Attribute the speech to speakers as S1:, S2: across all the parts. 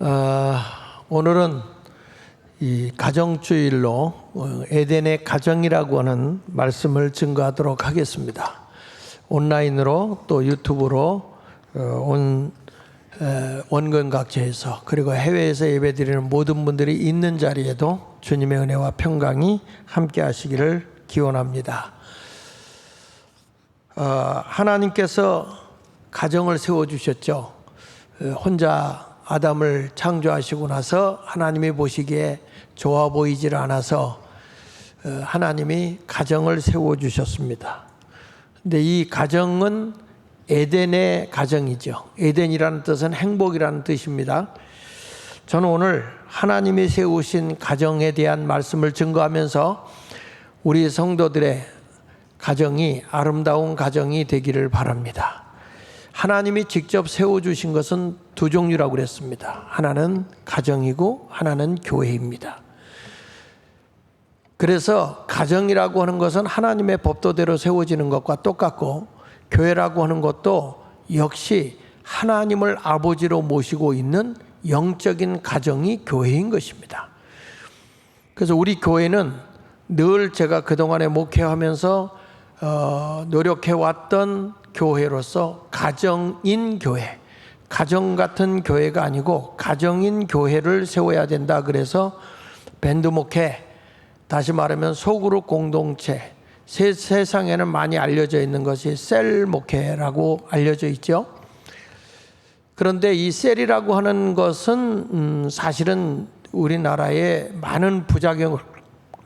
S1: 오늘은 이 가정주일로 에덴의 가정이라고 하는 말씀을 증거하도록 하겠습니다. 온라인으로 또 유튜브로 원근각지에서 그리고 해외에서 예배드리는 모든 분들이 있는 자리에도 주님의 은혜와 평강이 함께 하시기를 기원합니다. 하나님께서 가정을 세워주셨죠. 혼자 아담을 창조하시고 나서 하나님이 보시기에 좋아 보이질 않아서 하나님이 가정을 세워주셨습니다. 근데 이 가정은 에덴의 가정이죠. 에덴이라는 뜻은 행복이라는 뜻입니다. 저는 오늘 하나님이 세우신 가정에 대한 말씀을 증거하면서 우리 성도들의 가정이 아름다운 가정이 되기를 바랍니다. 하나님이 직접 세워주신 것은 두 종류라고 그랬습니다. 하나는 가정이고 하나는 교회입니다. 그래서 가정이라고 하는 것은 하나님의 법도대로 세워지는 것과 똑같고, 교회라고 하는 것도 역시 하나님을 아버지로 모시고 있는 영적인 가정이 교회인 것입니다. 그래서 우리 교회는 늘 제가 그동안에 목회하면서 노력해왔던 교회로서 가정인 교회, 가정 같은 교회가 아니고 가정인 교회를 세워야 된다. 그래서 밴드 목회, 다시 말하면 소그룹 공동체, 세상에는 많이 알려져 있는 것이 셀 목회라고 알려져 있죠. 그런데 이 셀이라고 하는 것은 사실은 우리나라에 많은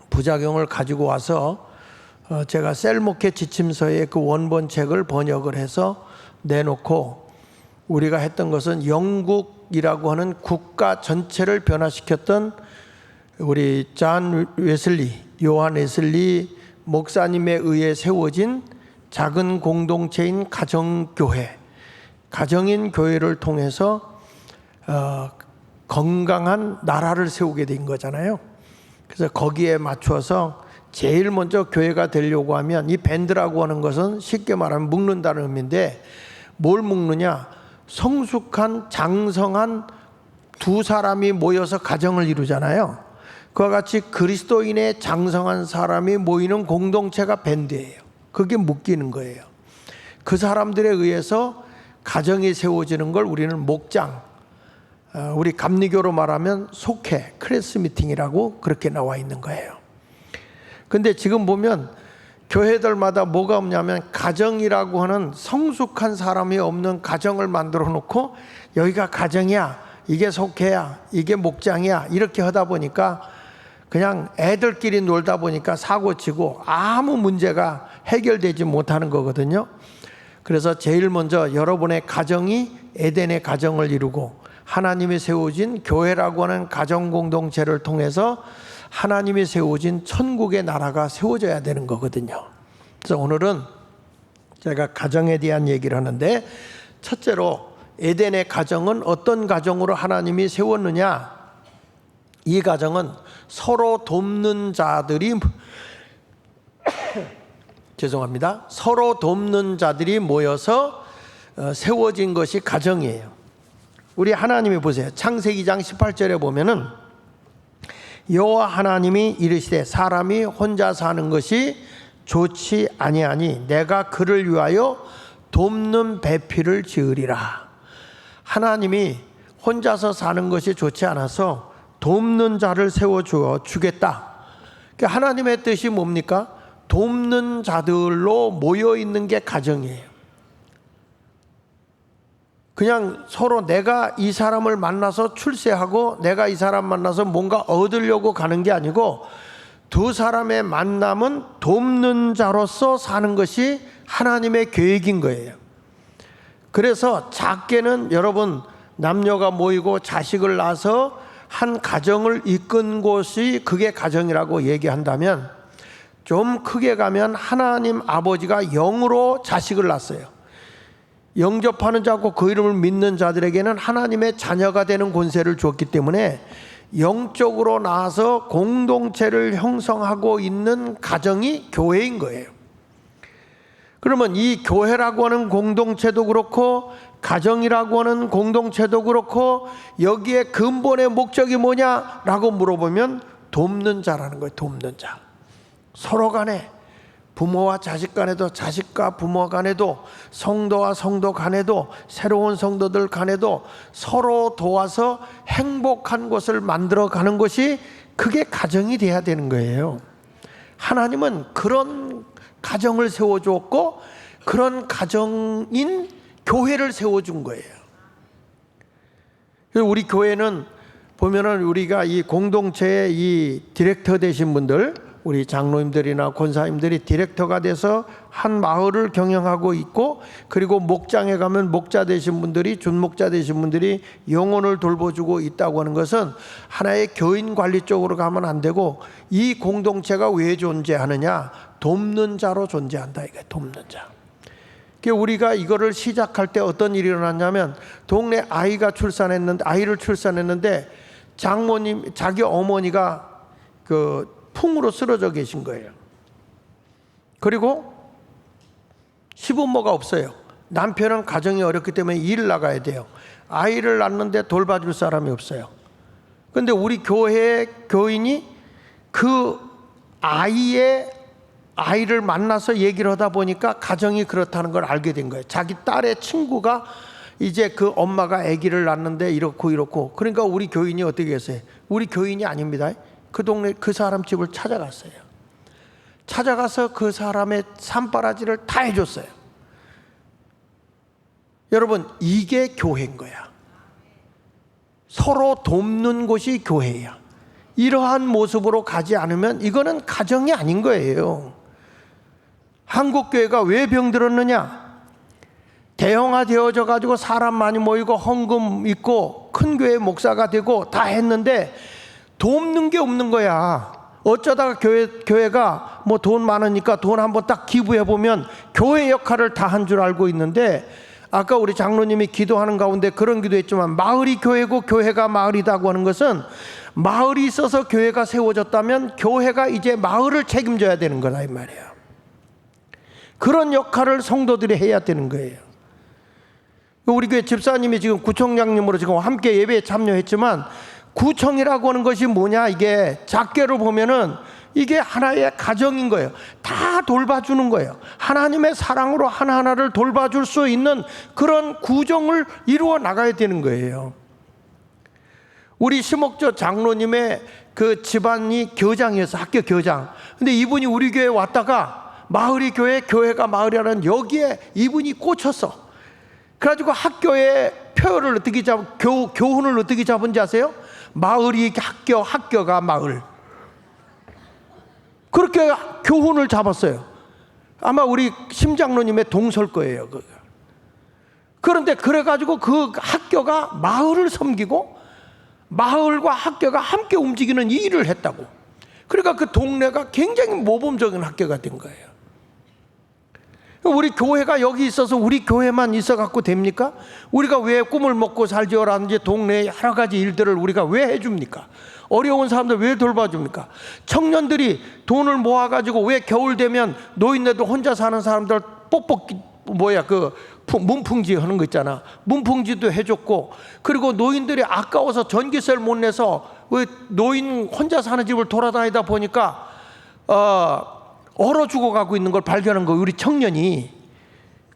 S1: 부작용을 가지고 와서 제가 셀 목회 지침서의 그 원본책을 번역을 해서 내놓고, 우리가 했던 것은 영국이라고 하는 국가 전체를 변화시켰던 우리 요한 웨슬리 목사님에 의해 세워진 작은 공동체인 가정교회, 가정인 교회를 통해서 건강한 나라를 세우게 된 거잖아요. 그래서 거기에 맞춰서 제일 먼저 교회가 되려고 하면, 이 밴드라고 하는 것은 쉽게 말하면 묶는다는 의미인데, 뭘 묶느냐? 성숙한 장성한 두 사람이 모여서 가정을 이루잖아요. 그와 같이 그리스도인의 장성한 사람이 모이는 공동체가 밴드예요. 그게 묶이는 거예요. 그 사람들에 의해서 가정이 세워지는 걸 우리는 목장, 우리 감리교로 말하면 속회, 크레스 미팅이라고 그렇게 나와 있는 거예요. 근데 지금 보면 교회들마다 뭐가 없냐면, 가정이라고 하는 성숙한 사람이 없는 가정을 만들어 놓고, 여기가 가정이야, 이게 속회야, 이게 목장이야, 이렇게 하다 보니까 그냥 애들끼리 놀다 보니까 사고치고 아무 문제가 해결되지 못하는 거거든요. 그래서 제일 먼저 여러분의 가정이 에덴의 가정을 이루고, 하나님이 세워진 교회라고 하는 가정 공동체를 통해서 하나님이 세워진 천국의 나라가 세워져야 되는 거거든요. 그래서 오늘은 제가 가정에 대한 얘기를 하는데, 첫째로 에덴의 가정은 어떤 가정으로 하나님이 세웠느냐? 이 가정은 서로 돕는 자들이 서로 돕는 자들이 모여서 세워진 것이 가정이에요. 우리 하나님이 보세요. 창세기 2장 18절에 보면은, 여호와 하나님이 이르시되 사람이 혼자 사는 것이 좋지 아니하니 내가 그를 위하여 돕는 배필을 지으리라. 하나님이 혼자서 사는 것이 좋지 않아서 돕는 자를 세워주겠다. 그러니까 하나님의 뜻이 뭡니까? 돕는 자들로 모여있는 게 가정이에요. 그냥 서로 내가 이 사람을 만나서 출세하고 내가 이 사람 만나서 뭔가 얻으려고 가는 게 아니고, 두 사람의 만남은 돕는 자로서 사는 것이 하나님의 계획인 거예요. 그래서 작게는 여러분, 남녀가 모이고 자식을 낳아서 한 가정을 이끈 곳이 그게 가정이라고 얘기한다면, 좀 크게 가면 하나님 아버지가 영으로 자식을 낳았어요. 영접하는 자고 그 이름을 믿는 자들에게는 하나님의 자녀가 되는 권세를 주었기 때문에 영적으로 나아서 공동체를 형성하고 있는 가정이 교회인 거예요. 그러면 이 교회라고 하는 공동체도 그렇고 가정이라고 하는 공동체도 그렇고 여기에 근본의 목적이 뭐냐라고 물어보면 돕는 자라는 거예요. 돕는 자. 서로 간에, 부모와 자식 간에도, 자식과 부모 간에도, 성도와 성도 간에도, 새로운 성도들 간에도 서로 도와서 행복한 곳을 만들어가는 것이 그게 가정이 돼야 되는 거예요. 하나님은 그런 가정을 세워주었고 그런 가정인 교회를 세워준 거예요. 우리 교회는 보면은 우리가 이 공동체의 이 디렉터 되신 분들, 우리 장로님들이나 권사님들이 디렉터가 돼서 한 마을을 경영하고 있고, 그리고 목장에 가면 목자 되신 분들이, 준목자 되신 분들이 영혼을 돌보주고 있다고 하는 것은 하나의 교인 관리 쪽으로 가면 안 되고, 이 공동체가 왜 존재하느냐? 돕는 자로 존재한다. 이게 돕는 자. 우리가 이거를 시작할 때 어떤 일이 일어났냐면, 동네 아이를 출산했는데 장모님, 자기 어머니가 풍으로 쓰러져 계신 거예요. 그리고 시부모가 없어요. 남편은 가정이 어렵기 때문에 일을 나가야 돼요. 아이를 낳는데 돌봐줄 사람이 없어요. 그런데 우리 교회의 교인이 그 아이를 만나서 얘기를 하다 보니까 가정이 그렇다는 걸 알게 된 거예요. 자기 딸의 친구가 이제 그 엄마가 아기를 낳는데 이렇고 그러니까 우리 교인이 어떻게 했어요? 우리 교인이 아닙니다. 그 동네 그 사람 집을 찾아갔어요. 찾아가서 그 사람의 산바라지를 다 해줬어요. 여러분, 이게 교회인 거야. 서로 돕는 곳이 교회야. 이러한 모습으로 가지 않으면 이거는 가정이 아닌 거예요. 한국교회가 왜 병들었느냐? 대형화되어져 가지고 사람 많이 모이고 헌금 있고 큰 교회 목사가 되고 다 했는데 돕는 게 없는 거야. 어쩌다가 교회가 뭐 돈 많으니까 돈 한번 딱 기부해 보면 교회 역할을 다 한 줄 알고 있는데, 아까 우리 장로님이 기도하는 가운데 그런 기도했지만, 마을이 교회고 교회가 마을이라고 하는 것은 마을이 있어서 교회가 세워졌다면 교회가 이제 마을을 책임져야 되는 거다 이 말이에요. 그런 역할을 성도들이 해야 되는 거예요. 우리 교회 집사님이 지금 구청장님으로 지금 함께 예배에 참여했지만, 구청이라고 하는 것이 뭐냐, 이게 작게로 보면은 이게 하나의 가정인 거예요. 다 돌봐주는 거예요. 하나님의 사랑으로 하나하나를 돌봐줄 수 있는 그런 구정을 이루어 나가야 되는 거예요. 우리 심옥조 장로님의 그 집안이 교장이었어. 학교 교장. 근데 이분이 우리 교회에 왔다가 마을이 교회, 교회가 마을이라는 여기에 이분이 꽂혔어. 그래가지고 학교의 표를 어떻게 교훈을 어떻게 잡은지 아세요? 마을이 학교, 학교가 마을. 그렇게 교훈을 잡았어요. 아마 우리 심장로님의 동서일 거예요. 그런데 그래가지고 그 학교가 마을을 섬기고 마을과 학교가 함께 움직이는 일을 했다고. 그러니까 그 동네가 굉장히 모범적인 학교가 된 거예요. 우리 교회가 여기 있어서 우리 교회만 있어 갖고 됩니까? 우리가 왜 꿈을 먹고 살지요라든지 동네의 여러 가지 일들을 우리가 왜 해줍니까? 어려운 사람들 왜 돌봐줍니까? 청년들이 돈을 모아가지고 왜 겨울 되면 노인네들 혼자 사는 사람들 문풍지 하는 거 있잖아. 문풍지도 해줬고, 그리고 노인들이 아까워서 전기세를 못 내서 노인 혼자 사는 집을 돌아다니다 보니까 얼어 죽어가고 있는 걸 발견한 거예요, 우리 청년이.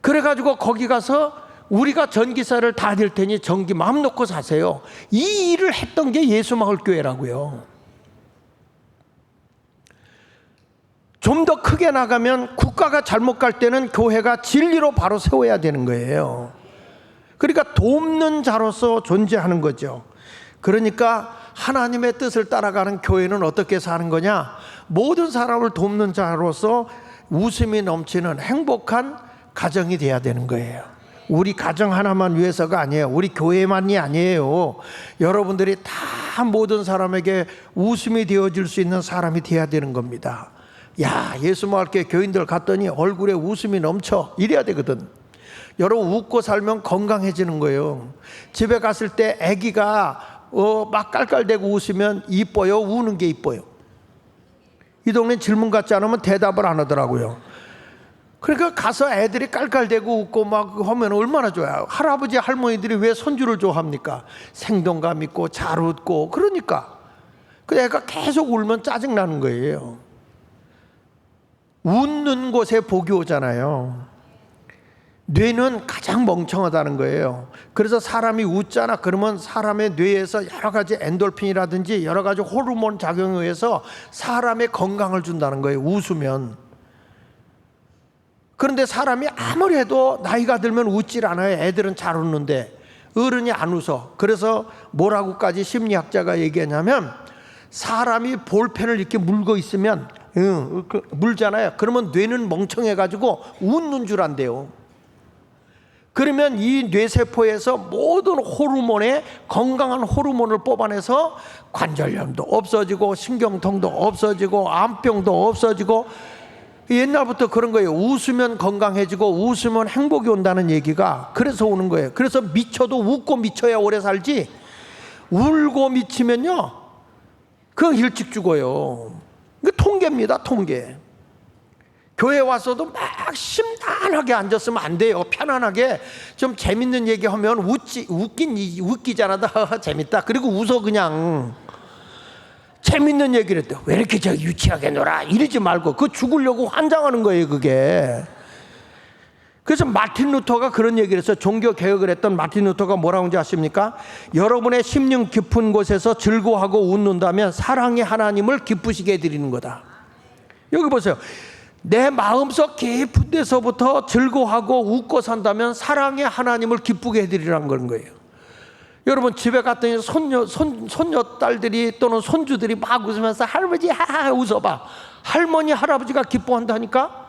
S1: 그래가지고 거기 가서 우리가 전기세를 다 낼 테니 전기 마음 놓고 사세요. 이 일을 했던 게 예수마을교회라고요. 좀 더 크게 나가면 국가가 잘못 갈 때는 교회가 진리로 바로 세워야 되는 거예요. 그러니까 돕는 자로서 존재하는 거죠. 그러니까 하나님의 뜻을 따라가는 교회는 어떻게 사는 거냐? 모든 사람을 돕는 자로서 웃음이 넘치는 행복한 가정이 돼야 되는 거예요. 우리 가정 하나만 위해서가 아니에요. 우리 교회만이 아니에요. 여러분들이 다 모든 사람에게 웃음이 되어줄 수 있는 사람이 돼야 되는 겁니다. 야, 예수마을교회 교인들 갔더니 얼굴에 웃음이 넘쳐, 이래야 되거든. 여러분, 웃고 살면 건강해지는 거예요. 집에 갔을 때 아기가 막 깔깔대고 웃으면 이뻐요, 우는 게 이뻐요? 이 동네 질문 같지 않으면 대답을 안 하더라고요. 그러니까 가서 애들이 깔깔대고 웃고 막 하면 얼마나 좋아요. 할아버지 할머니들이 왜 손주를 좋아합니까? 생동감 있고 잘 웃고. 그러니까 그 애가 계속 울면 짜증나는 거예요. 웃는 곳에 복이 오잖아요. 뇌는 가장 멍청하다는 거예요. 그래서 사람이 웃잖아 그러면 사람의 뇌에서 여러 가지 엔돌핀이라든지 여러 가지 호르몬 작용에 의해서 사람의 건강을 준다는 거예요. 웃으면. 그런데 사람이 아무리 해도 나이가 들면 웃질 않아요. 애들은 잘 웃는데 어른이 안 웃어. 그래서 뭐라고까지 심리학자가 얘기하냐면 사람이 볼펜을 이렇게 물고 있으면 물잖아요. 그러면 뇌는 멍청해가지고 웃는 줄 안대요. 그러면 이 뇌세포에서 모든 호르몬에 건강한 호르몬을 뽑아내서 관절염도 없어지고 신경통도 없어지고 암병도 없어지고 옛날부터 그런 거예요. 웃으면 건강해지고 웃으면 행복이 온다는 얘기가 그래서 오는 거예요. 그래서 미쳐도 웃고 미쳐야 오래 살지 울고 미치면요 그건 일찍 죽어요. 이게 통계입니다. 통계. 교회 와서도 막 심란하게 앉았으면 안 돼요. 편안하게 좀 재밌는 얘기하면 웃기잖아. 재밌다. 그리고 웃어 그냥. 재밌는 얘기를 했대. 왜 이렇게 저 유치하게 놀아? 이러지 말고 그거 죽으려고 환장하는 거예요. 그게. 그래서 마틴 루터가 그런 얘기를 했어요. 종교 개혁을 했던 마틴 루터가 뭐라고 하는지 아십니까? 여러분의 심령 깊은 곳에서 즐거워하고 웃는다면 사랑의 하나님을 기쁘시게 해드리는 거다. 여기 보세요. 내 마음속 깊은 데서부터 즐거워하고 웃고 산다면 사랑의 하나님을 기쁘게 해드리라는 그런 거예요. 여러분 집에 갔더니 손녀 딸들이 또는 손주들이 막 웃으면서 할아버지 하하 웃어봐. 할머니 할아버지가 기뻐한다니까.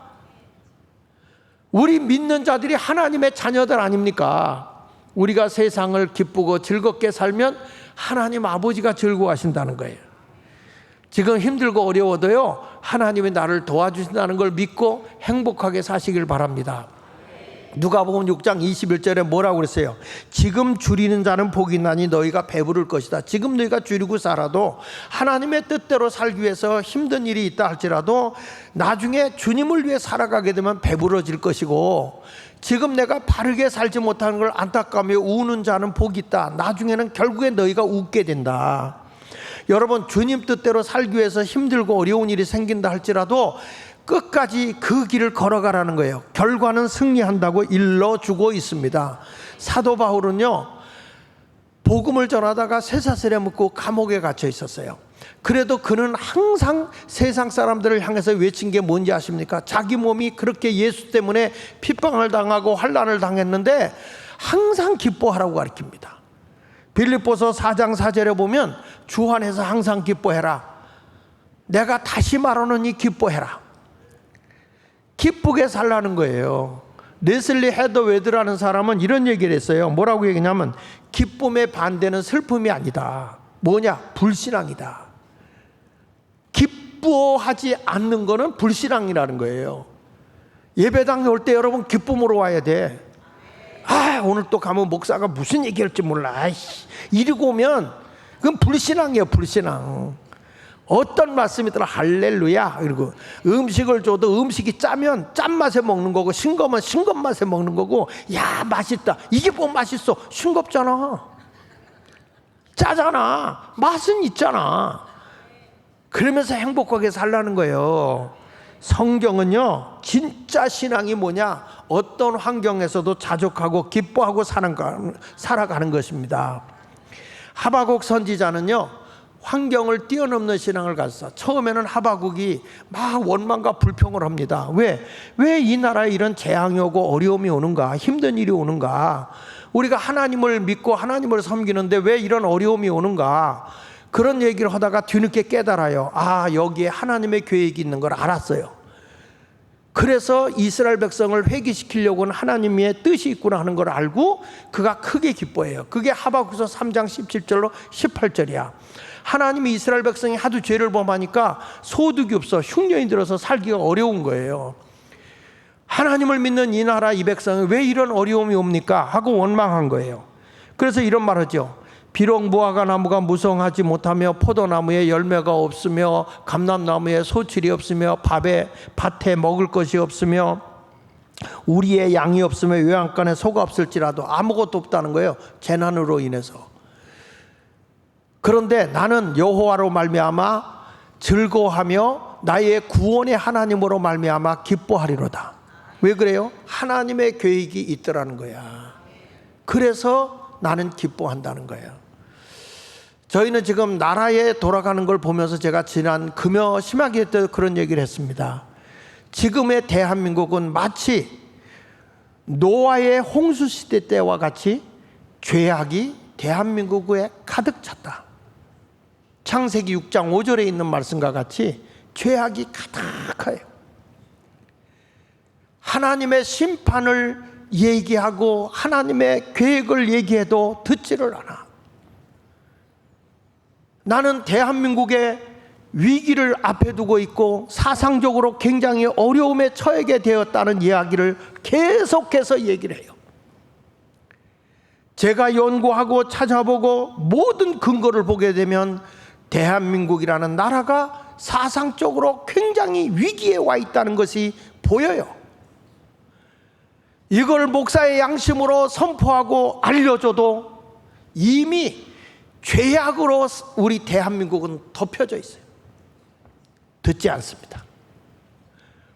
S1: 우리 믿는 자들이 하나님의 자녀들 아닙니까? 우리가 세상을 기쁘고 즐겁게 살면 하나님 아버지가 즐거워하신다는 거예요. 지금 힘들고 어려워도요 하나님이 나를 도와주신다는 걸 믿고 행복하게 사시길 바랍니다. 누가복음 6장 21절에 뭐라고 그랬어요? 지금 줄이는 자는 복이 있나니 너희가 배부를 것이다. 지금 너희가 줄이고 살아도 하나님의 뜻대로 살기 위해서 힘든 일이 있다 할지라도 나중에 주님을 위해 살아가게 되면 배부러질 것이고 지금 내가 바르게 살지 못하는 걸 안타까우며 우는 자는 복이 있다. 나중에는 결국에 너희가 웃게 된다. 여러분 주님 뜻대로 살기 위해서 힘들고 어려운 일이 생긴다 할지라도 끝까지 그 길을 걸어가라는 거예요. 결과는 승리한다고 일러주고 있습니다. 사도 바울은요 복음을 전하다가 쇠사슬에 묶고 감옥에 갇혀 있었어요. 그래도 그는 항상 세상 사람들을 향해서 외친 게 뭔지 아십니까? 자기 몸이 그렇게 예수 때문에 핍박을 당하고 환난을 당했는데 항상 기뻐하라고 가르칩니다. 빌립보서 4장 4절에 보면 주 안에서 항상 기뻐해라. 내가 다시 말하노니 기뻐해라. 기쁘게 살라는 거예요. 레슬리 헤더웨드라는 사람은 이런 얘기를 했어요. 뭐라고 얘기냐면 기쁨의 반대는 슬픔이 아니다. 뭐냐? 불신앙이다. 기뻐하지 않는 거는 불신앙이라는 거예요. 예배당에 올 때 여러분 기쁨으로 와야 돼. 오늘 또 가면 목사가 무슨 얘기할지 몰라. 이러고 오면 그건 불신앙이에요. 불신앙. 어떤 말씀이더라 할렐루야. 그리고 음식을 줘도 음식이 짜면 짠맛에 먹는 거고 싱거우면 싱거운 맛에 먹는 거고 야 맛있다. 이게 뭐 맛있어? 싱겁잖아. 짜잖아. 맛은 있잖아. 그러면서 행복하게 살라는 거예요. 성경은요 진짜 신앙이 뭐냐? 어떤 환경에서도 자족하고 기뻐하고 살아가는 것입니다. 하박국 선지자는요 환경을 뛰어넘는 신앙을 가졌어. 처음에는 하박국이 막 원망과 불평을 합니다. 왜 이 나라에 이런 재앙이 오고 어려움이 오는가? 힘든 일이 오는가? 우리가 하나님을 믿고 하나님을 섬기는데 왜 이런 어려움이 오는가? 그런 얘기를 하다가 뒤늦게 깨달아요. 여기에 하나님의 계획이 있는 걸 알았어요. 그래서 이스라엘 백성을 회개시키려고는 하나님의 뜻이 있구나 하는 걸 알고 그가 크게 기뻐해요. 그게 하박국서 3장 17절로 18절이야. 하나님이 이스라엘 백성이 하도 죄를 범하니까 소득이 없어 흉년이 들어서 살기가 어려운 거예요. 하나님을 믿는 이 나라 이 백성이 왜 이런 어려움이 옵니까? 하고 원망한 거예요. 그래서 이런 말 하죠. 비록 무화과 나무가 무성하지 못하며 포도나무에 열매가 없으며 감람나무에 소출이 없으며 밭에 먹을 것이 없으며 우리의 양이 없으면 외양간에 소가 없을지라도 아무것도 없다는 거예요. 재난으로 인해서. 그런데 나는 여호와로 말미암아 즐거워하며 나의 구원의 하나님으로 말미암아 기뻐하리로다. 왜 그래요? 하나님의 계획이 있더라는 거야. 그래서 나는 기뻐한다는 거예요. 저희는 지금 나라에 돌아가는 걸 보면서 제가 지난 금요 심야기도 때 그런 얘기를 했습니다. 지금의 대한민국은 마치 노아의 홍수 시대 때와 같이 죄악이 대한민국에 가득 찼다. 창세기 6장 5절에 있는 말씀과 같이 죄악이 가득해요. 하나님의 심판을 얘기하고 하나님의 계획을 얘기해도 듣지를 않아. 나는 대한민국의 위기를 앞에 두고 있고 사상적으로 굉장히 어려움에 처하게 되었다는 이야기를 계속해서 얘기를 해요. 제가 연구하고 찾아보고 모든 근거를 보게 되면 대한민국이라는 나라가 사상적으로 굉장히 위기에 와 있다는 것이 보여요. 이걸 목사의 양심으로 선포하고 알려줘도 이미 죄악으로 우리 대한민국은 덮여져 있어요. 듣지 않습니다.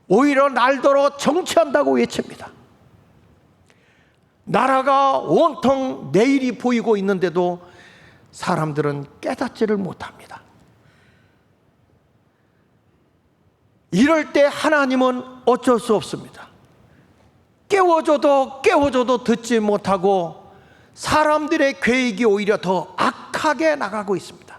S1: 오히려 날더러 정치한다고 외칩니다. 나라가 온통 내일이 보이고 있는데도 사람들은 깨닫지를 못합니다. 이럴 때 하나님은 어쩔 수 없습니다. 깨워줘도 듣지 못하고 사람들의 계획이 오히려 더 악하게 나가고 있습니다.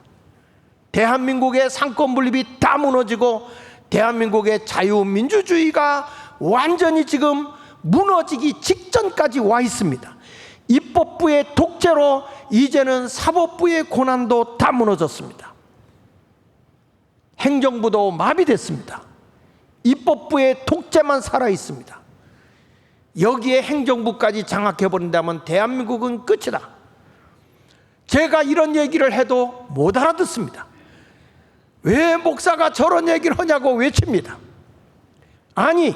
S1: 대한민국의 상권 분립이 다 무너지고 대한민국의 자유민주주의가 완전히 지금 무너지기 직전까지 와 있습니다. 입법부의 독재로 이제는 사법부의 권한도 다 무너졌습니다. 행정부도 마비됐습니다. 입법부의 독재만 살아 있습니다. 여기에 행정부까지 장악해버린다면 대한민국은 끝이다. 제가 이런 얘기를 해도 못 알아듣습니다. 왜 목사가 저런 얘기를 하냐고 외칩니다. 아니,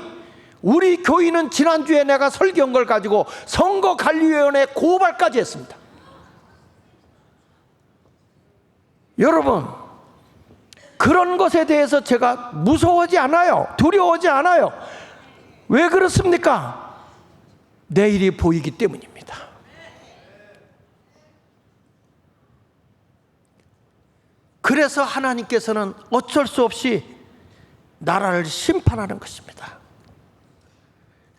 S1: 우리 교인은 지난주에 내가 설교한 걸 가지고 선거관리위원회 고발까지 했습니다. 여러분, 그런 것에 대해서 제가 무서워하지 않아요. 두려워하지 않아요. 왜 그렇습니까? 내일이 보이기 때문입니다. 그래서 하나님께서는 어쩔 수 없이 나라를 심판하는 것입니다.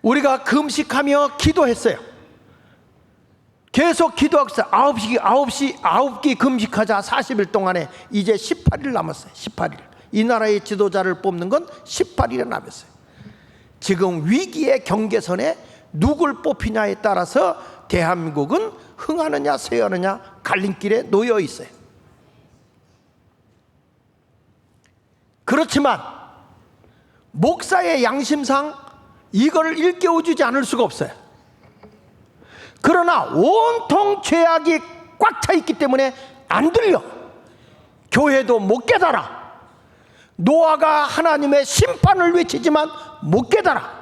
S1: 우리가 금식하며 기도했어요. 계속 기도하고 아홉 기 금식하자. 40일 동안에 이제 18일 남았어요. 18일. 이 나라의 지도자를 뽑는 건 18일에 남았어요. 지금 위기의 경계선에 누굴 뽑히냐에 따라서 대한민국은 흥하느냐 쇠하느냐 갈림길에 놓여 있어요. 그렇지만 목사의 양심상 이걸 일깨워주지 않을 수가 없어요. 그러나 온통 죄악이 꽉 차 있기 때문에 안 들려. 교회도 못 깨달아. 노아가 하나님의 심판을 외치지만 못 깨달아.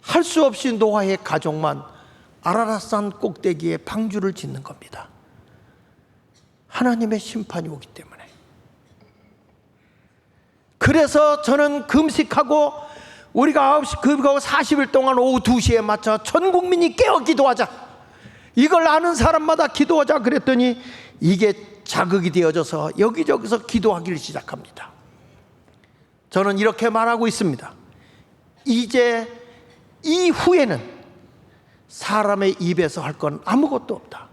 S1: 할 수 없이 노아의 가족만 아라랏산 꼭대기에 방주를 짓는 겁니다. 하나님의 심판이 오기 때문에. 그래서 저는 금식하고 우리가 9시 금식하고 40일 동안 오후 2시에 맞춰 전 국민이 깨어 기도하자. 이걸 아는 사람마다 기도하자 그랬더니 이게 자극이 되어져서 여기저기서 기도하기를 시작합니다. 저는 이렇게 말하고 있습니다. 이제 이후에는 사람의 입에서 할 건 아무것도 없다.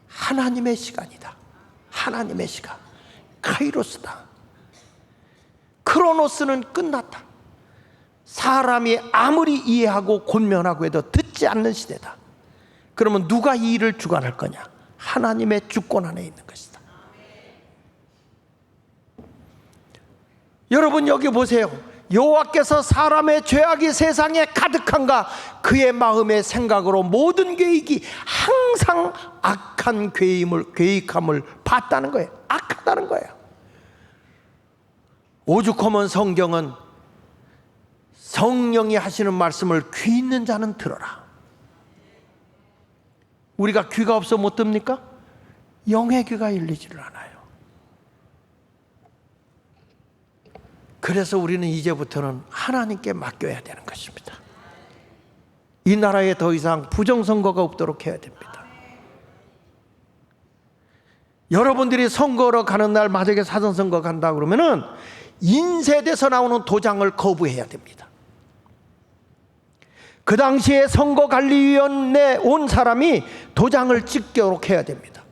S1: 하나님의 시간이다. 하나님의 시간. 카이로스다. 크로노스는 끝났다. 사람이 아무리 이해하고 권면하고 해도 듣지 않는 시대다. 그러면 누가 이 일을 주관할 거냐? 하나님의 주권 안에 있는 것이다. 여러분 여기 보세요. 여호와께서 사람의 죄악이 세상에 가득한가? 그의 마음의 생각으로 모든 계획이 항상 악한 계획함을 봤다는 거예요. 악하다는 거예요. 오죽하면 성경은 성령이 하시는 말씀을 귀 있는 자는 들어라. 우리가 귀가 없어 못 듭니까? 영의 귀가 열리지를 않아요. 그래서 우리는 이제부터는 하나님께 맡겨야 되는 것입니다. 이 나라에 더 이상 부정선거가 없도록 해야 됩니다. 여러분들이 선거로 가는 날 만약에 사전선거 간다 그러면은 인쇄돼서 나오는 도장을 거부해야 됩니다. 그 당시에 선거관리위원회에 온 사람이 도장을 찍도록 해야 됩니다.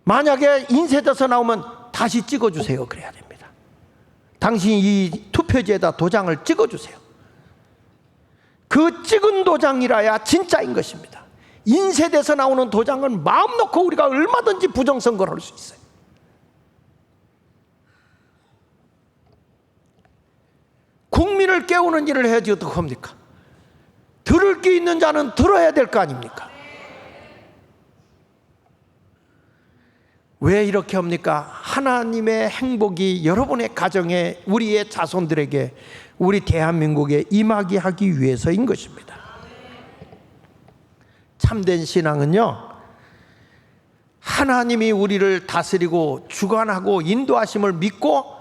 S1: 만약에 인쇄돼서 나오면 다시 찍어주세요 그래야 됩니다. 당신이 이 투표지에다 도장을 찍어주세요. 그 찍은 도장이라야 진짜인 것입니다. 인쇄돼서 나오는 도장은 마음 놓고 우리가 얼마든지 부정선거를 할 수 있어요. 국민을 깨우는 일을 해야지 어떡합니까? 들을 귀 있는 자는 들어야 될 거 아닙니까? 왜 이렇게 합니까? 하나님의 행복이 여러분의 가정에, 우리의 자손들에게, 우리 대한민국에 임하게 하기 위해서인 것입니다. 참된 신앙은요, 하나님이 우리를 다스리고 주관하고 인도하심을 믿고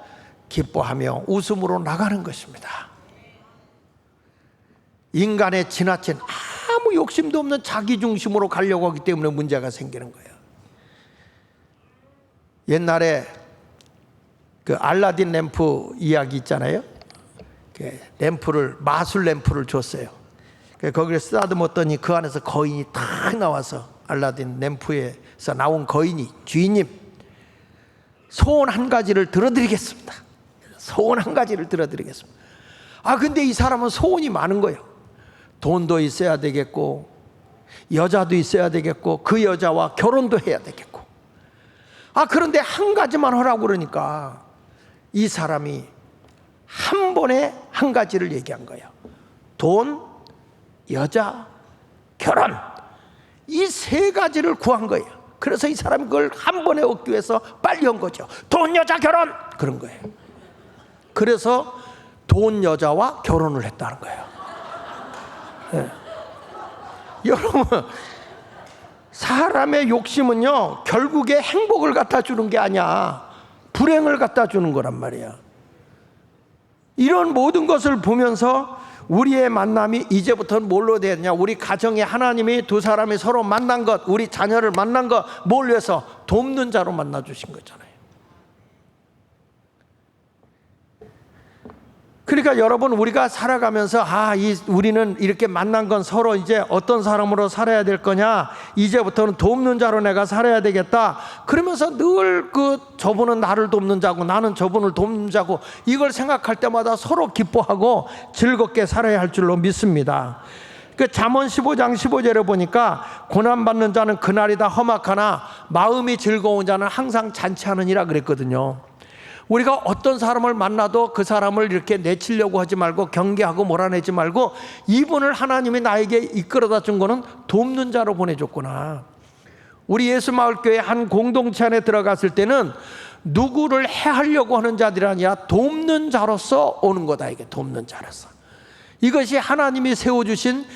S1: 기뻐하며 웃음으로 나가는 것입니다. 인간의 지나친 아무 욕심도 없는 자기 중심으로 가려고 하기 때문에 문제가 생기는 거예요. 옛날에 그 알라딘 램프 이야기 있잖아요. 그 램프를, 마술 램프를 줬어요. 거기를 쓰다듬었더니 그 안에서 거인이 탁 나와서, 알라딘 램프에서 나온 거인이, 주인님 소원 한 가지를 들어드리겠습니다. 소원 한 가지를 들어드리겠습니다. 근데 이 사람은 소원이 많은 거예요. 돈도 있어야 되겠고, 여자도 있어야 되겠고, 그 여자와 결혼도 해야 되겠고. 그런데 한 가지만 하라고 그러니까 이 사람이 한 번에 한 가지를 얘기한 거예요. 돈, 여자, 결혼, 이 세 가지를 구한 거예요. 그래서 이 사람이 그걸 한 번에 얻기 위해서 빨리 한 거죠. 돈, 여자, 결혼, 그런 거예요. 그래서 돈, 여자와 결혼을 했다는 거예요. 네. 여러분, 사람의 욕심은요, 결국에 행복을 갖다 주는 게 아니야, 불행을 갖다 주는 거란 말이야. 이런 모든 것을 보면서 우리의 만남이 이제부터는 뭘로 되느냐? 우리 가정에 하나님이 두 사람이 서로 만난 것, 우리 자녀를 만난 것, 뭘 위해서? 돕는 자로 만나 주신 거잖아요. 그러니까 여러분, 우리가 살아가면서 우리는 이렇게 만난 건 서로 이제 어떤 사람으로 살아야 될 거냐, 이제부터는 돕는 자로 내가 살아야 되겠다, 그러면서 늘 저분은 나를 돕는 자고 나는 저분을 돕는 자고, 이걸 생각할 때마다 서로 기뻐하고 즐겁게 살아야 할 줄로 믿습니다. 잠언 15장 15절에 보니까 고난받는 자는 그날이 다 험악하나 마음이 즐거운 자는 항상 잔치하느니라 그랬거든요. 우리가 어떤 사람을 만나도 그 사람을 이렇게 내치려고 하지 말고, 경계하고 몰아내지 말고, 이분을 하나님이 나에게 이끌어다 준 거는 돕는 자로 보내줬구나. 우리 예수마을교회 한 공동체 안에 들어갔을 때는 누구를 해하려고 하는 자들이 아니라 돕는 자로서 오는 거다. 이게 돕는 자로서. 이것이 하나님이 세워주신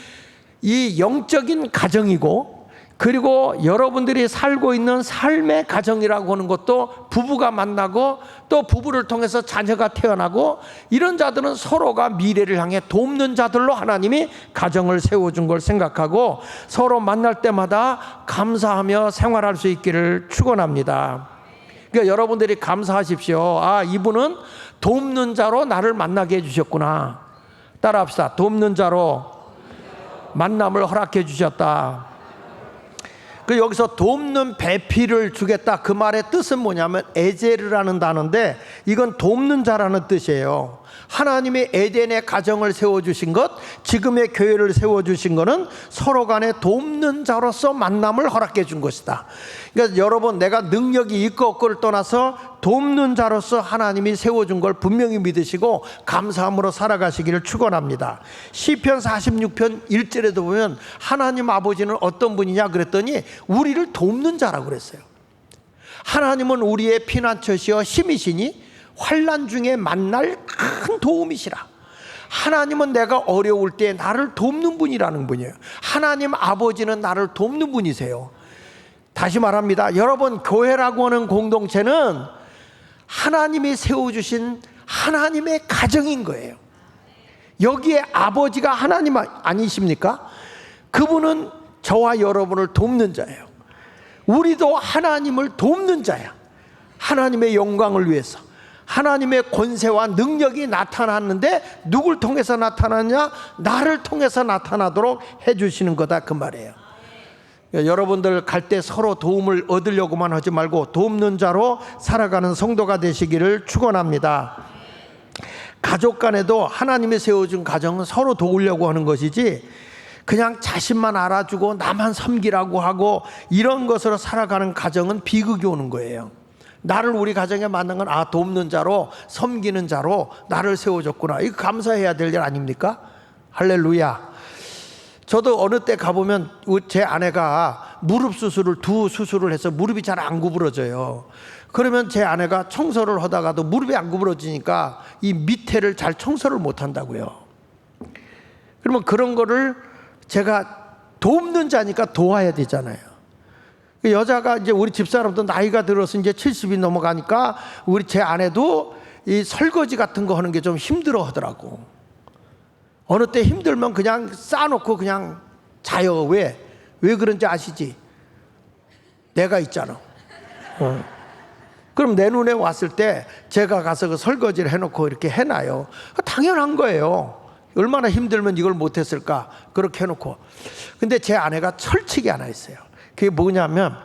S1: 이 영적인 가정이고, 그리고 여러분들이 살고 있는 삶의 가정이라고 하는 것도, 부부가 만나고 또 부부를 통해서 자녀가 태어나고, 이런 자들은 서로가 미래를 향해 돕는 자들로 하나님이 가정을 세워준 걸 생각하고 서로 만날 때마다 감사하며 생활할 수 있기를 축원합니다. 그러니까 여러분들이 감사하십시오. 이분은 돕는 자로 나를 만나게 해주셨구나. 따라합시다. 돕는 자로 만남을 허락해 주셨다. 여기서 돕는 배필을 주겠다, 그 말의 뜻은 뭐냐면 에제르라는 단어인데, 이건 돕는 자라는 뜻이에요. 하나님이 에덴의 가정을 세워주신 것, 지금의 교회를 세워주신 것은 서로 간에 돕는 자로서 만남을 허락해 준 것이다. 그러니까 여러분, 내가 능력이 있고 없고를 떠나서 돕는 자로서 하나님이 세워준 걸 분명히 믿으시고 감사함으로 살아가시기를 축원합니다. 시편 46편 1절에도 보면 하나님 아버지는 어떤 분이냐 그랬더니 우리를 돕는 자라고 그랬어요. 하나님은 우리의 피난처시여 힘이시니 환난 중에 만날 큰 도움이시라. 하나님은 내가 어려울 때 나를 돕는 분이라는 분이에요. 하나님 아버지는 나를 돕는 분이세요. 다시 말합니다. 여러분, 교회라고 하는 공동체는 하나님이 세워주신 하나님의 가정인 거예요. 여기에 아버지가 하나님 아니십니까? 그분은 저와 여러분을 돕는 자예요. 우리도 하나님을 돕는 자야. 하나님의 영광을 위해서. 하나님의 권세와 능력이 나타났는데 누굴 통해서 나타났냐? 나를 통해서 나타나도록 해주시는 거다, 그 말이에요. 여러분들 갈 때 서로 도움을 얻으려고만 하지 말고 돕는 자로 살아가는 성도가 되시기를 축원합니다. 가족 간에도 하나님이 세워준 가정은 서로 도우려고 하는 것이지, 그냥 자신만 알아주고 나만 섬기라고 하고 이런 것으로 살아가는 가정은 비극이 오는 거예요. 나를 우리 가정에 만난 건 돕는 자로, 섬기는 자로 나를 세워줬구나, 이거 감사해야 될 일 아닙니까? 할렐루야. 저도 어느 때 가보면 제 아내가 무릎 수술을, 두 수술을 해서 무릎이 잘 안 구부러져요. 그러면 제 아내가 청소를 하다가도 무릎이 안 구부러지니까 이 밑에를 잘 청소를 못 한다고요. 그러면 그런 거를 제가 돕는 자니까 도와야 되잖아요. 여자가 이제 우리 집사람도 나이가 들어서 이제 70이 넘어가니까 우리 제 아내도 이 설거지 같은 거 하는 게 좀 힘들어 하더라고. 어느 때 힘들면 그냥 싸놓고 그냥 자요. 왜 그런지 아시지? 내가 있잖아. 그럼 내 눈에 왔을 때 제가 가서 그 설거지를 해놓고 이렇게 해놔요. 당연한 거예요. 얼마나 힘들면 이걸 못했을까, 그렇게 해놓고. 근데 제 아내가 철칙이 하나 있어요. 그게 뭐냐면,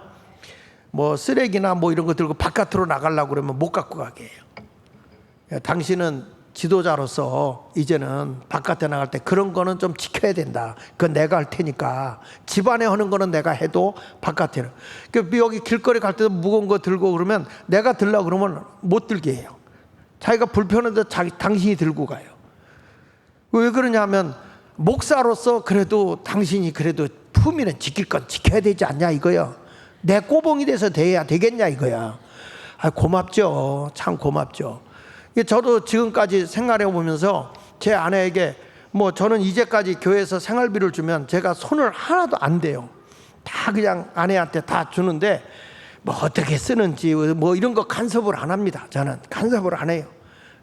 S1: 뭐 쓰레기나 뭐 이런 거 들고 바깥으로 나가려고 그러면 못 갖고 가게 해요. 당신은 지도자로서 이제는 바깥에 나갈 때 그런 거는 좀 지켜야 된다. 그건 내가 할 테니까. 집안에 하는 거는 내가 해도 바깥에는. 여기 길거리 갈 때도 무거운 거 들고 그러면 내가 들려고 그러면 못 들게 해요. 자기가 불편한데 당신이 들고 가요. 왜 그러냐면, 목사로서 그래도 당신이 그래도 품위는 지킬 건 지켜야 되지 않냐 이거야. 내 꼬봉이 돼서 돼야 되겠냐 이거야. 고맙죠. 참 고맙죠. 저도 지금까지 생활해 보면서 제 아내에게, 뭐 저는 이제까지 교회에서 생활비를 주면 제가 손을 하나도 안 대요. 다 그냥 아내한테 다 주는데, 뭐 어떻게 쓰는지 뭐 이런 거 간섭을 안 합니다. 저는 간섭을 안 해요.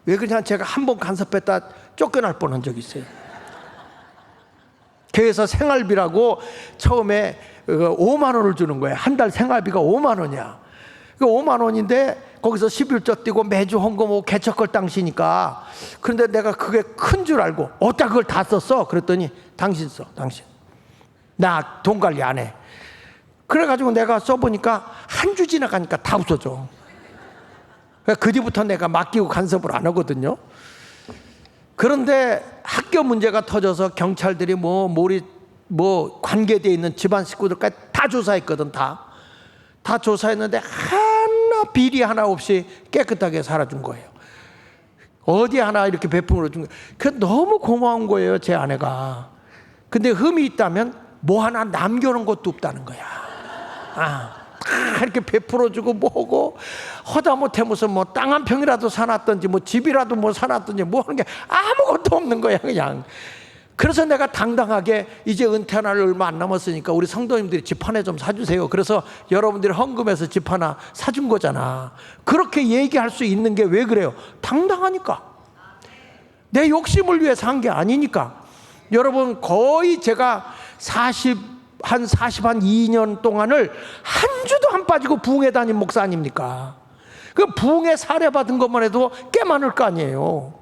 S1: 왜 그냥 제가 한 번 간섭했다 쫓겨날 뻔한 적이 있어요. 교회에서 생활비라고 처음에 5만 원을 주는 거예요. 한 달 생활비가 5만 원이야. 그 5만 원인데 거기서 11조 띄고 매주 헌금 뭐 개척할 당시니까. 그런데 내가 그게 큰 줄 알고, 어디다 그걸 다 썼어? 그랬더니 당신 써, 당신. 나 돈 관리 안 해. 그래가지고 내가 써보니까 한 주 지나가니까 다 없어져. 그 뒤부터 내가 맡기고 간섭을 안 하거든요. 그런데 학교 문제가 터져서 경찰들이 뭐 관계되어 있는 집안 식구들까지 다 조사했거든. 다 조사했는데 하나 비리 하나 없이 깨끗하게 살아준 거예요. 어디 하나 이렇게 베품으로 준 거예요. 그 너무 고마운 거예요, 제 아내가. 근데 흠이 있다면 뭐 하나 남겨놓은 것도 없다는 거야. 다 이렇게 베풀어주고 뭐고, 허다못해 무슨 뭐 땅 한 평이라도 사놨던지 뭐 집이라도 뭐 사놨던지 뭐 하는 게 아무것도 없는 거야 그냥. 그래서 내가 당당하게 이제 은퇴할 얼마 안 남았으니까 우리 성도님들이 집 하나 좀 사주세요. 그래서 여러분들이 헌금해서 집 하나 사준 거잖아. 그렇게 얘기할 수 있는 게 왜 그래요? 당당하니까. 내 욕심을 위해서 한 게 아니니까. 여러분, 거의 제가 42년 동안을 한 주도 안 빠지고 부흥회 다닌 목사 아닙니까? 그 부흥회 사례 받은 것만 해도 꽤 많을 거 아니에요.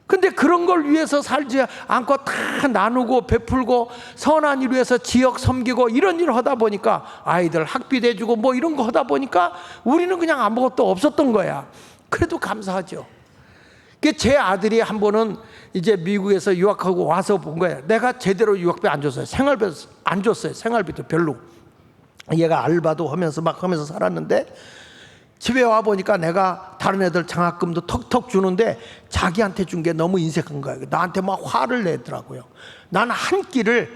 S1: 근데 그런 걸 위해서 살지 않고 다 나누고 베풀고 선한 일 위해서 지역 섬기고 이런 일을 하다 보니까, 아이들 학비 대주고 뭐 이런 거 하다 보니까 우리는 그냥 아무것도 없었던 거야. 그래도 감사하죠. 제 아들이 한 번은 이제 미국에서 유학하고 와서 본 거예요. 내가 제대로 유학비 안 줬어요. 생활비 안 줬어요. 생활비도 별로. 얘가 알바도 하면서 막 하면서 살았는데, 집에 와 보니까 내가 다른 애들 장학금도 턱턱 주는데 자기한테 준 게 너무 인색한 거예요. 나한테 막 화를 내더라고요. 나는 한 끼를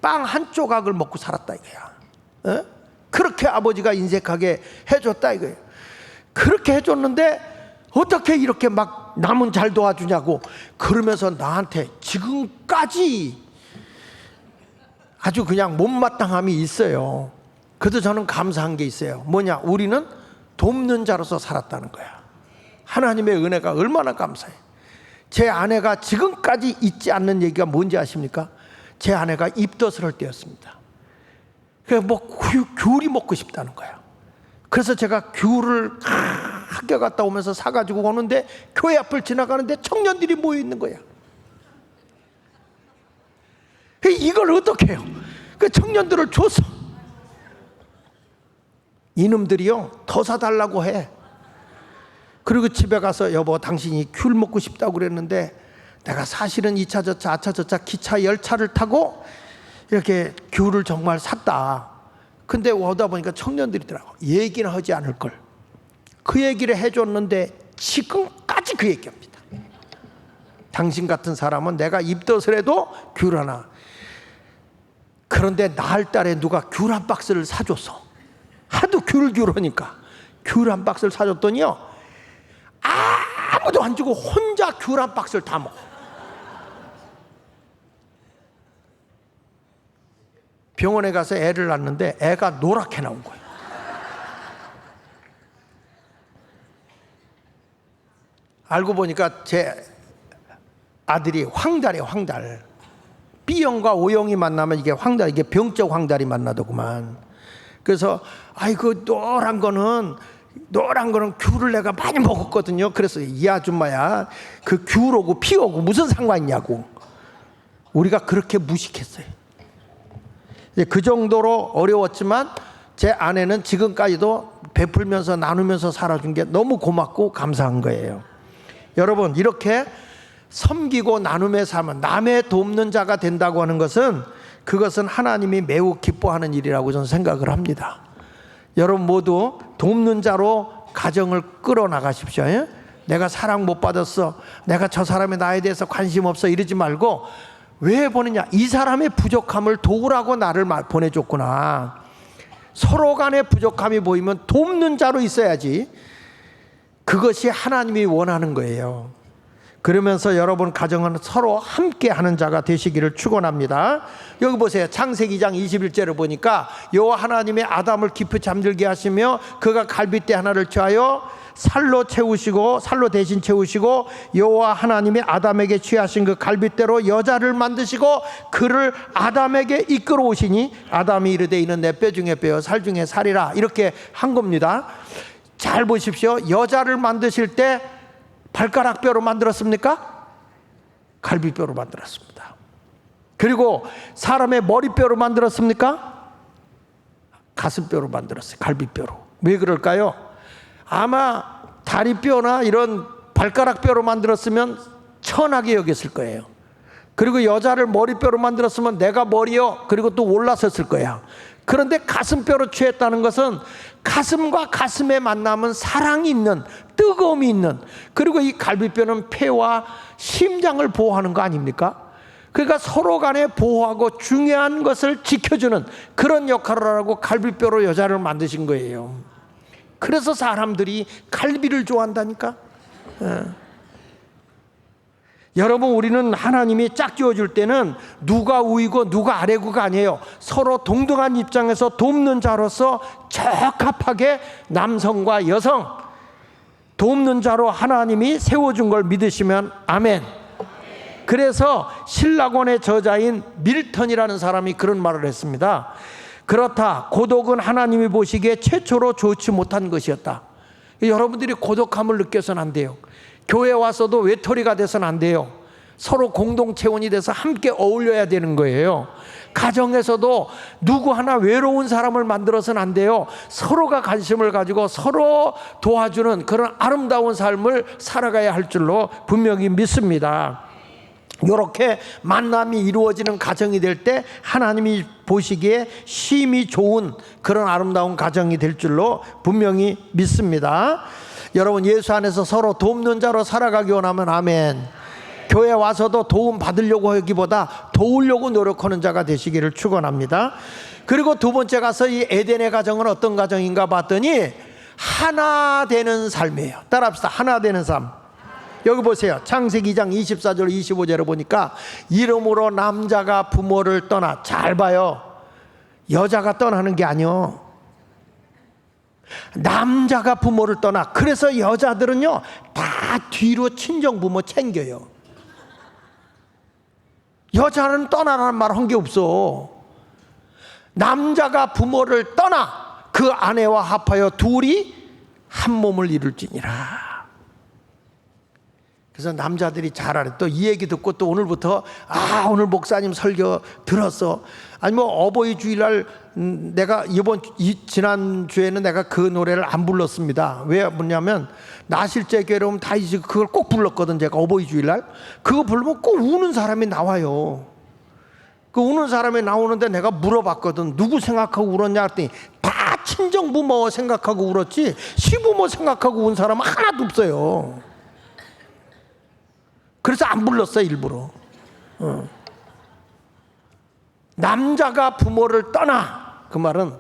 S1: 빵 한 조각을 먹고 살았다 이거야. 그렇게 아버지가 인색하게 해줬다 이거예요. 그렇게 해줬는데 어떻게 이렇게 막 남은 잘 도와주냐고 그러면서 나한테 지금까지 아주 그냥 못마땅함이 있어요. 그래도 저는 감사한 게 있어요. 뭐냐? 우리는 돕는 자로서 살았다는 거야. 하나님의 은혜가 얼마나 감사해. 제 아내가 지금까지 잊지 않는 얘기가 뭔지 아십니까? 제 아내가 입덧을 할 때였습니다. 그래서 뭐 귤이 먹고 싶다는 거야. 그래서 제가 귤을 학교 갔다 오면서 사가지고 오는데 교회 앞을 지나가는데 청년들이 모여 있는 거야. 이걸 어떻게 해요? 그 청년들을 줬어. 이놈들이요 더 사달라고 해. 그리고 집에 가서 여보 당신이 귤 먹고 싶다고 그랬는데 내가 사실은 2차 저차 4차 저차 기차 열차를 타고 이렇게 귤을 정말 샀다. 근데 오다 보니까 청년들이더라고. 얘기는 하지 않을 걸. 그 얘기를 해줬는데 지금까지 그 얘기합니다. 당신 같은 사람은 내가 입덧을 해도 귤 하나. 그런데 나흘 달에 누가 귤 한 박스를 사줬어. 하도 귤 하니까 귤 한 박스를 사줬더니요 아무도 안 주고 혼자 귤 한 박스를 다 먹어. 병원에 가서 애를 낳는데 애가 노랗게 나온 거예요. 알고 보니까 제 아들이 황달이에요. 황달. B형과 O형이 만나면 이게 황달, 이게 병적 황달이 만나더구만. 그래서 아이고 노란 거는 귤을 내가 많이 먹었거든요. 그래서 이 아줌마야 그 귤하고 피하고 무슨 상관이냐고. 우리가 그렇게 무식했어요. 그 정도로 어려웠지만 제 아내는 지금까지도 베풀면서 나누면서 살아준 게 너무 고맙고 감사한 거예요. 여러분 이렇게 섬기고 나눔의 삶은 남의 돕는 자가 된다고 하는 것은 그것은 하나님이 매우 기뻐하는 일이라고 저는 생각을 합니다. 여러분 모두 돕는 자로 가정을 끌어나가십시오. 내가 사랑 못 받았어, 내가 저 사람의 나에 대해서 관심 없어 이러지 말고 왜 보느냐? 이 사람의 부족함을 도우라고 나를 보내줬구나. 서로 간의 부족함이 보이면 돕는 자로 있어야지. 그것이 하나님이 원하는 거예요. 그러면서 여러분 가정은 서로 함께 하는 자가 되시기를 축원합니다. 여기 보세요. 창세기 2장 21절을 보니까 여호와 하나님의 아담을 깊이 잠들게 하시며 그가 갈빗대 하나를 취하여 살로 대신 채우시고 여호와 하나님이 아담에게 취하신 그 갈빗대로 여자를 만드시고 그를 아담에게 이끌어 오시니 아담이 이르되 이는 내 뼈 중에 뼈요 살 중에 살이라 이렇게 한 겁니다. 잘 보십시오. 여자를 만드실 때 발가락 뼈로 만들었습니까? 갈비뼈로 만들었습니다. 그리고 사람의 머리뼈로 만들었습니까? 가슴뼈로 만들었어요. 갈비뼈로. 왜 그럴까요? 아마 다리뼈나 이런 발가락뼈로 만들었으면 천하게 여겼을 거예요. 그리고 여자를 머리뼈로 만들었으면 내가 머리요 그리고 또 올라섰을 거야. 그런데 가슴뼈로 취했다는 것은 가슴과 가슴의 만남은 사랑이 있는, 뜨거움이 있는, 그리고 이 갈비뼈는 폐와 심장을 보호하는 거 아닙니까? 그러니까 서로 간에 보호하고 중요한 것을 지켜주는 그런 역할을 하고 갈비뼈로 여자를 만드신 거예요. 그래서 사람들이 갈비를 좋아한다니까. 여러분 우리는 하나님이 짝지어줄 때는 누가 우이고 누가 아래고가 아니에요. 서로 동등한 입장에서 돕는 자로서 적합하게 남성과 여성 돕는 자로 하나님이 세워준 걸 믿으시면 아멘. 그래서 신라곤의 저자인 밀턴이라는 사람이 그런 말을 했습니다. 그렇다. 고독은 하나님이 보시기에 최초로 좋지 못한 것이었다. 여러분들이 고독함을 느껴서는 안 돼요. 교회 와서도 외톨이가 돼서는 안 돼요. 서로 공동체원이 돼서 함께 어울려야 되는 거예요. 가정에서도 누구 하나 외로운 사람을 만들어서는 안 돼요. 서로가 관심을 가지고 서로 도와주는 그런 아름다운 삶을 살아가야 할 줄로 분명히 믿습니다. 이렇게 만남이 이루어지는 가정이 될 때 하나님이 보시기에 심히 좋은 그런 아름다운 가정이 될 줄로 분명히 믿습니다. 여러분 예수 안에서 서로 돕는 자로 살아가기 원하면 아멘. 교회 와서도 도움 받으려고 하기보다 도우려고 노력하는 자가 되시기를 축원합니다. 그리고 두 번째 가서 이 에덴의 가정은 어떤 가정인가 봤더니 하나 되는 삶이에요. 따라합시다. 하나 되는 삶. 여기 보세요. 창세기 2장 24절 25절을 보니까 이러므로 남자가 부모를 떠나, 잘 봐요, 여자가 떠나는 게 아니요, 남자가 부모를 떠나. 그래서 여자들은요 다 뒤로 친정부모 챙겨요. 여자는 떠나라는 말 한 게 없어. 남자가 부모를 떠나 그 아내와 합하여 둘이 한 몸을 이룰지니라. 그래서 남자들이 잘 알아. 또 이 얘기 듣고 또 오늘부터 오늘 목사님 설교 들었어. 아니 뭐 어버이 주일날 내가 지난 주에는 내가 그 노래를 안 불렀습니다. 왜 뭐냐면 나실제 괴로움 다이지 그걸 꼭 불렀거든. 제가 어버이 주일날 그거 부르면 꼭 우는 사람이 나와요. 그 우는 사람이 나오는데 내가 물어봤거든. 누구 생각하고 울었냐 했더니 다 친정부모 생각하고 울었지 시부모 생각하고 운 사람은 하나도 없어요. 그래서 안 불렀어 일부러. 남자가 부모를 떠나, 그 말은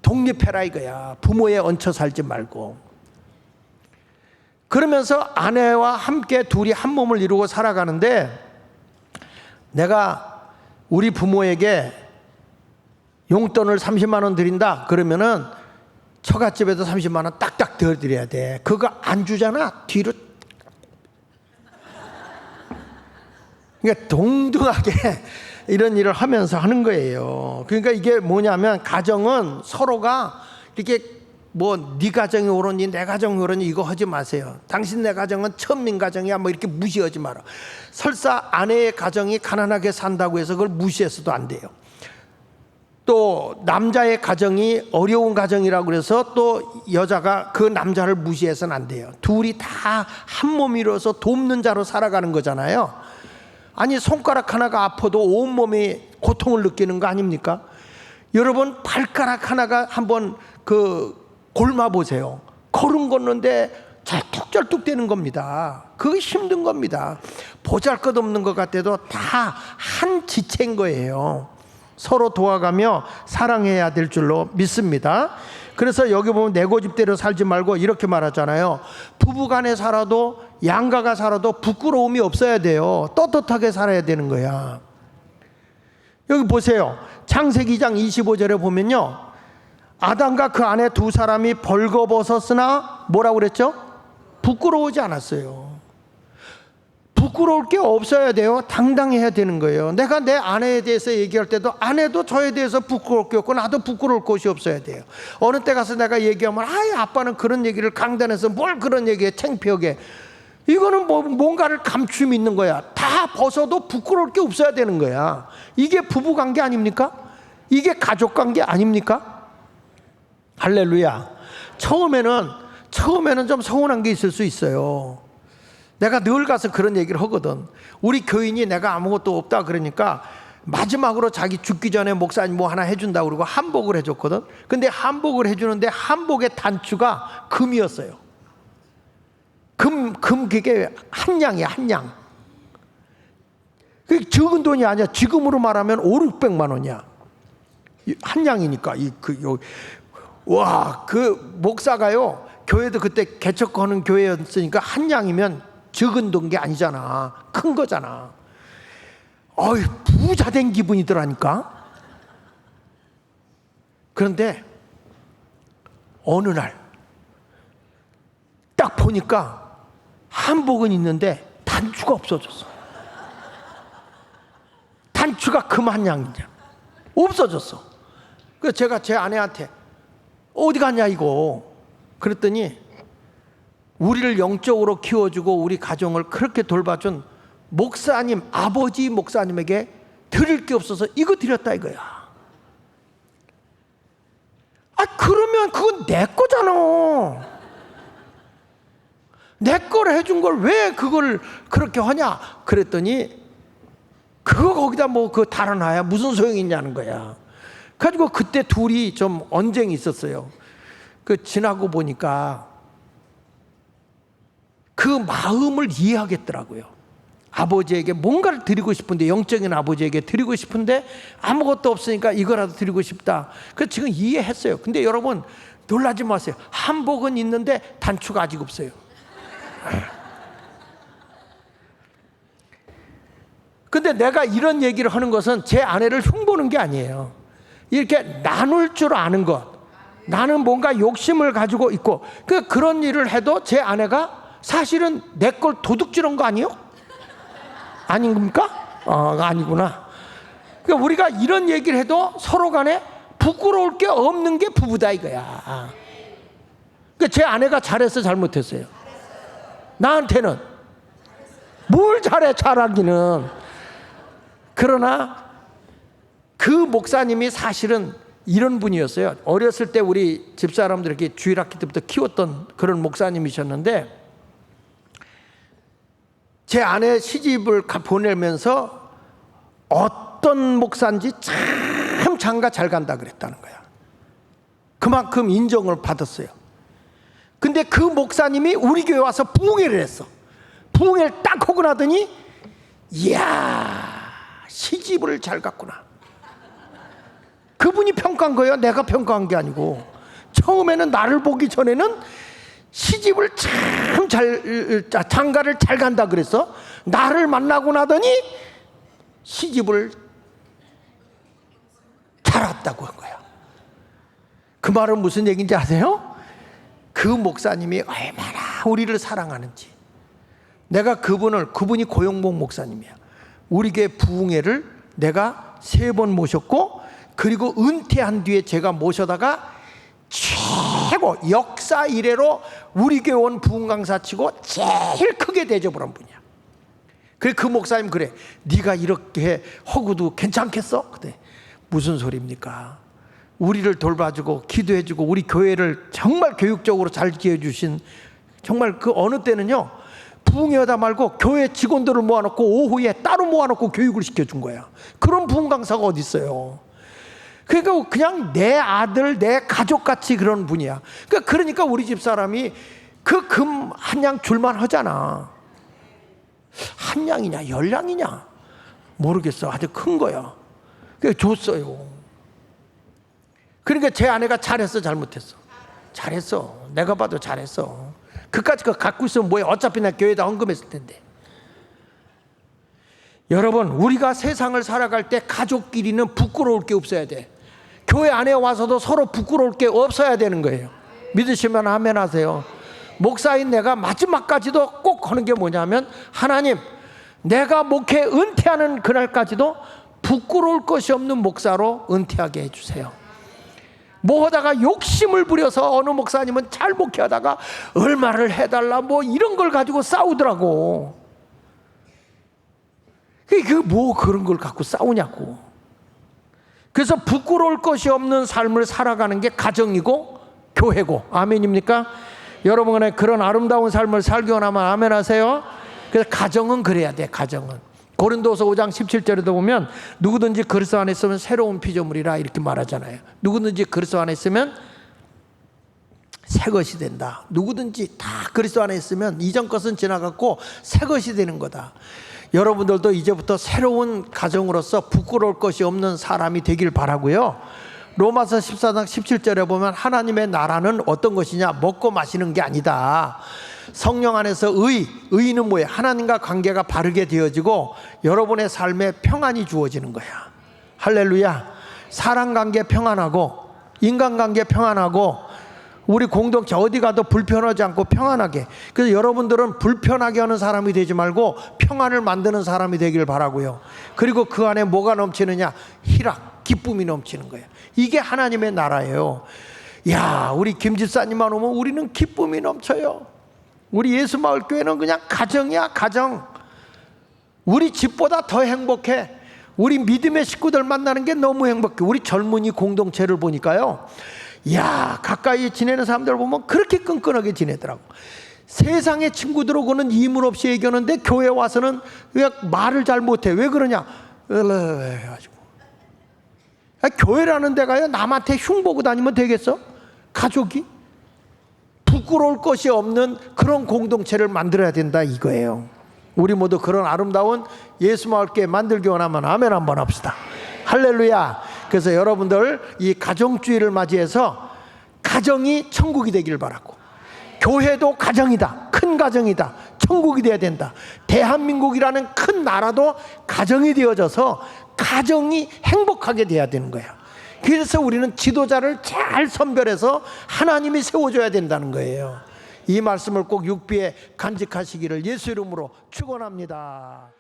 S1: 독립해라 이거야. 부모에 얹혀 살지 말고. 그러면서 아내와 함께 둘이 한 몸을 이루고 살아가는데, 내가 우리 부모에게 용돈을 30만 원 드린다 그러면은 처갓집에도 30만 원 딱딱 더 드려야 돼. 그거 안 주잖아, 뒤로. 그러니까 동등하게 이런 일을 하면서 하는 거예요. 그러니까 이게 뭐냐면, 가정은 서로가 이렇게 뭐 네 가정이 옳으니 내 가정이 옳으니 이거 하지 마세요. 당신 내 가정은 천민 가정이야 뭐 이렇게 무시하지 마라. 설사 아내의 가정이 가난하게 산다고 해서 그걸 무시해서도 안 돼요. 또 남자의 가정이 어려운 가정이라고 그래서 또 여자가 그 남자를 무시해서는 안 돼요. 둘이 다 한 몸이로서 돕는 자로 살아가는 거잖아요. 아니 손가락 하나가 아파도 온몸이 고통을 느끼는 거 아닙니까? 여러분 발가락 하나가 한번 골마 보세요. 걸음 걷는데 절뚝절뚝 되는 겁니다. 그게 힘든 겁니다. 보잘것없는 것 같아도 다 한 지체인 거예요. 서로 도와가며 사랑해야 될 줄로 믿습니다. 그래서 여기 보면 내 고집대로 살지 말고 이렇게 말하잖아요. 부부간에 살아도 양가가 살아도 부끄러움이 없어야 돼요. 떳떳하게 살아야 되는 거야. 여기 보세요. 창세기 2장 25절에 보면요, 아담과 그 아내 두 사람이 벌거벗었으나 뭐라고 그랬죠? 부끄러우지 않았어요. 부끄러울 게 없어야 돼요. 당당해야 되는 거예요. 내가 내 아내에 대해서 얘기할 때도 아내도 저에 대해서 부끄러울 게 없고 나도 부끄러울 것이 없어야 돼요. 어느 때 가서 내가 얘기하면 아빠는 그런 얘기를 강단에서 뭘 그런 얘기해, 창피하게. 이거는 뭔가를 감춤이 있는 거야. 다 벗어도 부끄러울 게 없어야 되는 거야. 이게 부부관계 아닙니까? 이게 가족관계 아닙니까? 할렐루야. 처음에는 좀 서운한 게 있을 수 있어요. 내가 늘 가서 그런 얘기를 하거든. 우리 교인이 내가 아무것도 없다 그러니까 마지막으로 자기 죽기 전에 목사님 뭐 하나 해준다고 그러고 한복을 해줬거든. 근데 한복을 해주는데 한복의 단추가 금이었어요. 그게 한 양이야, 한 양. 그게 적은 돈이 아니야. 지금으로 말하면 500~600만 원이야. 한 양이니까. 그 목사가요, 교회도 그때 개척하는 교회였으니까 한 양이면 적은 돈 게 아니잖아. 큰 거잖아. 부자 된 기분이더라니까. 그런데 어느 날 딱 보니까 한복은 있는데 단추가 없어졌어. 단추가 금 한 양이냐 없어졌어. 그래서 제가 제 아내한테 어디 갔냐 이거 그랬더니, 우리를 영적으로 키워주고 우리 가정을 그렇게 돌봐준 목사님, 아버지 목사님에게 드릴 게 없어서 이거 드렸다 이거야. 그러면 그건 내 거잖아. 내 거를 해준 걸 왜 그걸 그렇게 하냐 그랬더니, 그거 거기다 그 달아놔야 무슨 소용이 있냐는 거야. 가지고 그때 둘이 좀 언쟁이 있었어요. 지나고 보니까 그 마음을 이해하겠더라고요. 아버지에게 뭔가를 드리고 싶은데, 영적인 아버지에게 드리고 싶은데 아무것도 없으니까 이거라도 드리고 싶다. 그래서 지금 이해했어요. 근데 여러분, 놀라지 마세요. 한복은 있는데 단추가 아직 없어요. 근데 내가 이런 얘기를 하는 것은 제 아내를 흉보는 게 아니에요. 이렇게 나눌 줄 아는 것. 나는 뭔가 욕심을 가지고 있고 그런 일을 해도 제 아내가 사실은 내 걸 도둑질한 거 아니에요? 아닙니까? 아니구나. 그러니까 우리가 이런 얘기를 해도 서로 간에 부끄러울 게 없는 게 부부다 이거야. 그러니까 제 아내가 잘했어 잘못했어요? 나한테는 뭘 잘해 잘하기는. 그러나 그 목사님이 사실은 이런 분이었어요. 어렸을 때 우리 집사람들 이렇게 주일학기 때부터 키웠던 그런 목사님이셨는데 제 아내 시집을 보내면서 어떤 목사인지 참 장가 잘 간다 그랬다는 거야. 그만큼 인정을 받았어요. 근데 그 목사님이 우리 교회 와서 부흥회를 했어. 부흥회를 딱 하고 나더니 이야 시집을 잘 갔구나. 그분이 평가한 거예요. 내가 평가한 게 아니고. 처음에는 나를 보기 전에는 시집을 참 장가를 잘 간다 그랬어. 나를 만나고 나더니 시집을 잘 왔다고 한 거야. 그 말은 무슨 얘기인지 아세요? 그 목사님이 얼마나 우리를 사랑하는지. 내가 그분이 고용복 목사님이야. 우리 교회 부흥회를 내가 3번 모셨고 그리고 은퇴한 뒤에 제가 모셔다가 최고 역사 이래로 우리 교회 온 부흥 강사 치고 제일 크게 대접을 한 분이야. 그래 그 목사님 그래 네가 이렇게 허구도 괜찮겠어? 그래 무슨 소리입니까? 우리를 돌봐주고 기도해주고 우리 교회를 정말 교육적으로 잘 지어주신 정말 그 어느 때는요 부흥회하다 말고 교회 직원들을 모아놓고 오후에 따로 모아놓고 교육을 시켜준 거야. 그런 부흥 강사가 어디 있어요? 그러니까 그냥 내 아들 내 가족같이 그런 분이야. 그러니까 우리 집사람이 그 금 한 양 줄만 하잖아. 한 양이냐 10양이냐 모르겠어. 아주 큰 거야. 그래서 줬어요. 그러니까 제 아내가 잘했어 잘못했어? 잘했어. 내가 봐도 잘했어. 그까짓 거 갖고 있으면 뭐야. 어차피 나 교회에다 헌금했을 텐데. 여러분 우리가 세상을 살아갈 때 가족끼리는 부끄러울 게 없어야 돼. 교회 안에 와서도 서로 부끄러울 게 없어야 되는 거예요. 믿으시면 아멘 하세요. 목사인 내가 마지막까지도 꼭 하는 게 뭐냐면 하나님 내가 목회 은퇴하는 그날까지도 부끄러울 것이 없는 목사로 은퇴하게 해주세요. 뭐 하다가 욕심을 부려서 어느 목사님은 잘 목회하다가 얼마를 해달라 뭐 이런 걸 가지고 싸우더라고. 뭐 그런 걸 갖고 싸우냐고. 그래서 부끄러울 것이 없는 삶을 살아가는 게 가정이고 교회고. 아멘입니까? 여러분의 그런 아름다운 삶을 살기 원하면 아멘 하세요. 그래서 가정은 그래야 돼. 가정은 고린도서 5장 17절에도 보면 누구든지 그리스도 안에 있으면 새로운 피조물이라 이렇게 말하잖아요. 누구든지 그리스도 안에 있으면 새 것이 된다. 누구든지 다 그리스도 안에 있으면 이전 것은 지나갔고 새 것이 되는 거다. 여러분들도 이제부터 새로운 가정으로서 부끄러울 것이 없는 사람이 되길 바라고요. 로마서 14장 17절에 보면 하나님의 나라는 어떤 것이냐 먹고 마시는 게 아니다. 성령 안에서 의는 뭐예요? 하나님과 관계가 바르게 되어지고 여러분의 삶에 평안이 주어지는 거야. 할렐루야. 사람관계 평안하고 인간관계 평안하고 우리 공동체 어디 가도 불편하지 않고 평안하게. 그래서 여러분들은 불편하게 하는 사람이 되지 말고 평안을 만드는 사람이 되길 바라고요. 그리고 그 안에 뭐가 넘치느냐? 희락, 기쁨이 넘치는 거예요. 이게 하나님의 나라예요. 야, 우리 김 집사님만 오면 우리는 기쁨이 넘쳐요. 우리 예수마을교회는 그냥 가정이야, 가정. 우리 집보다 더 행복해. 우리 믿음의 식구들 만나는 게 너무 행복해. 우리 젊은이 공동체를 보니까요, 야, 가까이 지내는 사람들 보면 그렇게 끈끈하게 지내더라고. 세상의 친구들하고는 이문 없이 얘기하는데 교회 와서는 왜 말을 잘 못해? 왜 그러냐? 해가지고. 교회라는 데가요, 남한테 흉보고 다니면 되겠어? 가족이? 부끄러울 것이 없는 그런 공동체를 만들어야 된다 이거예요. 우리 모두 그런 아름다운 예수마을교회 만들기 원하면 아멘 한번 합시다. 할렐루야. 그래서 여러분들 이 가정주의를 맞이해서 가정이 천국이 되길 바라고, 교회도 가정이다, 큰 가정이다, 천국이 되어야 된다. 대한민국이라는 큰 나라도 가정이 되어져서 가정이 행복하게 돼야 되는 거야. 그래서 우리는 지도자를 잘 선별해서 하나님이 세워줘야 된다는 거예요. 이 말씀을 꼭 육비에 간직하시기를 예수 이름으로 축원합니다.